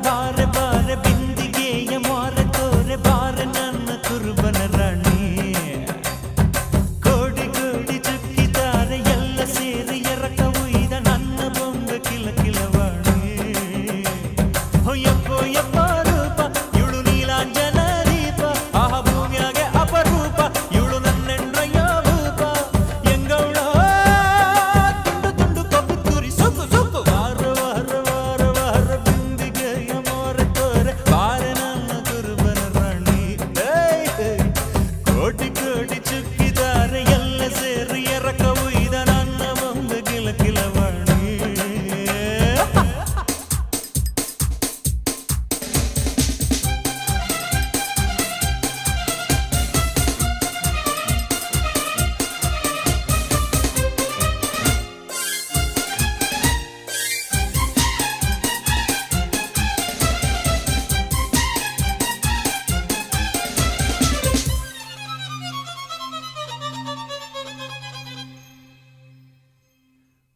ಬಾರೆ ಬಾರೆ ಬಿಂದಿಗೆಯ ಮಾರೆ ತೋರೆ ಬಾರೆ ನನ್ನ ಕುರುಬನ ರಾಣಿ ಕೋಡಿ ಕೋಡಿ ಚುಕ್ಕಿದ್ದಾರೆ ಎಲ್ಲ ಸೇರಿ ಎರಕ ಉಯ್ದ ನನ್ನ ಬೊಂಬೆ ಕಿಲ ಕಿಲವಾಣಿ ಹೊಯ್ಯಪ್ಪೋ ಯಪ್ಪ ರೂಪ ಇವಳು ನೀಲಾಂಜನ ದೀಪ ಆಹ ಭೂಮಿಯಾಗೆ ಅಪರೂಪ ಇವಳು ನನ್ನೆಂಡ್ರಯ್ಯ ಭೂಪ ಎಂಗೌಳ ತುಂಡು ತುಂಡು ಕಬ್ಬು ತುರಿ ಸುಕ್ಕು ಸುಕ್ಕು ವಾರ ವಾರ ವಾರ ವಾರ ಬಿಂದಿಗೆಯ ಮಾರೆ ತೋರೆ ಬಾರೆ ನನ್ನ ಕುರುಬನ ರಾಣಿ ಕೋಟಿ ಕೋಟಿ ಚುಕ್ಕಿದ್ದಾರೆ ಎಲ್ಲ ಸೇರಿ ಎರಕ ಉಯ್ದ ನನ್ನ ಬೊಂಬೆ ಕಿಲ ಕಿಲವಾಣಿ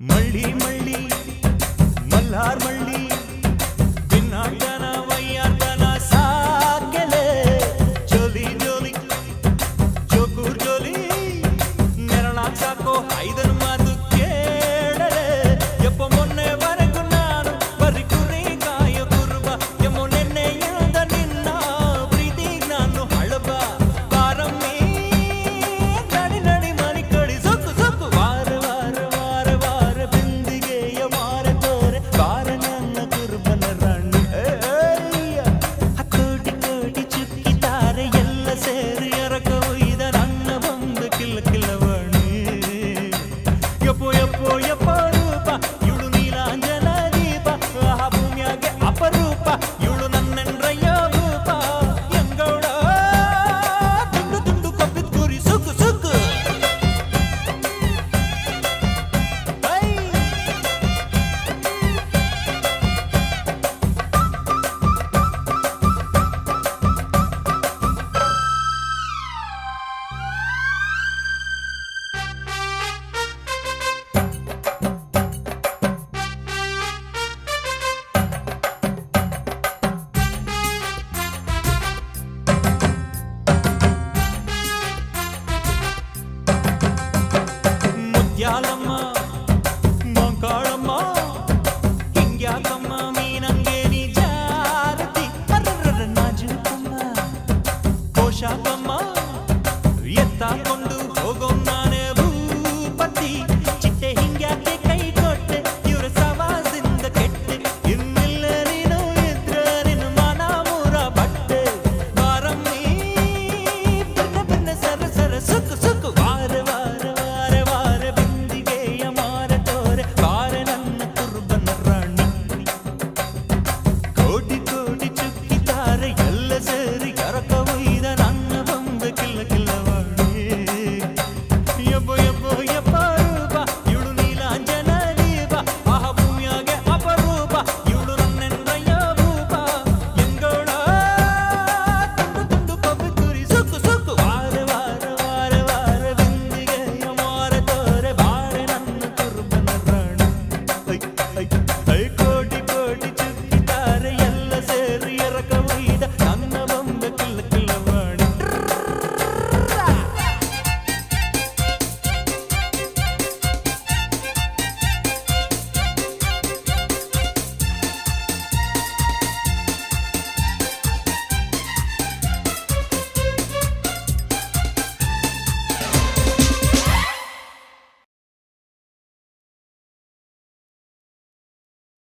ಮಳ್ಳಿ ಮಳ್ಳಿ ಮಲ್ಹಾರ್ ಮಳ್ಳಿ ಭಿನ್ನಾಟನ ವಯ್ಯಾಟನ ಸಾಕೆಲೆ ಜೋಲಿ ಜೋಲಿ ಜೋಕೂರ್ ಜೋಲಿ ನೆರಳಾಗ್ ಸಾಕೋ ಐದನ್ ಮಾತು ಕೇಳಲೆ ಎಪ್ಪ ಮೊನ್ನೆವರೆಗೂ ನಾನು ಬರಿ ಕುರಿ ಕಾಯ ಕುರುಬ ಎಮ್ಮೊ ನೆನ್ನೆ ಇಳ್ದ ನಿನ್ನ ಪ್ರೀತಿಗ್ ನಾನು ಹಳಬ ಬಾರಮ್ಮಿ ನಡಿ ನಡಿ ಮನಿ ಕಡಿ ಸುಕ್ಕು ಸುಕ್ಕು ವಾರ ವಾರ ವಾರ ವಾರ ಬಿಂದಿಗೆಯ ಮಾರೆ ತೋರೆ ಬಾರ ನನ್ನ ಕುರುಬನ ರಾಣಿ ಕೋಟಿ ಕೋಟಿ ಚುಕ್ಕಿತಾರೆ ಎಲ್ಲ ಸೇರಿ ಎರಕ ಉಯ್ದ ನನ್ನ ಬೊಂಬೆ ಕಿಲ ಕಿಲವಾಣಿ ಯಪ್ಪೋ ಯಪ್ಪೋ ಯಪ್ಪ ರೂಪ ಇವಳು ನೀಲಾಂಜನ ದೀಪ ಆಹ ಭೂಮಿಯಾಗೆ ಅಪರೂಪ ಇವಳು ನನ್ನೆಂಡ್ರಯ್ಯ ಭೂಪ ಎಂಗೌಡ ತುಂಡು ತುಂಡು ಕಬ್ಬಿದ್ ಕುರಿ ಸುಕ್ಕು ಸುಕ್ಕು ಐ ಮುತ್ಯಾಲಮ್ಮ ಮಂಕಾಳಮ್ಮ ಹಿಂಗ್ಯಾಕಮ್ಮ ಮೀನಂಗೆ ನೀ ಜಾರತಿ ಅರ್ರರ ನಾಜೂಕಮ್ಮ ಕೋಶಾಕಮ್ಮ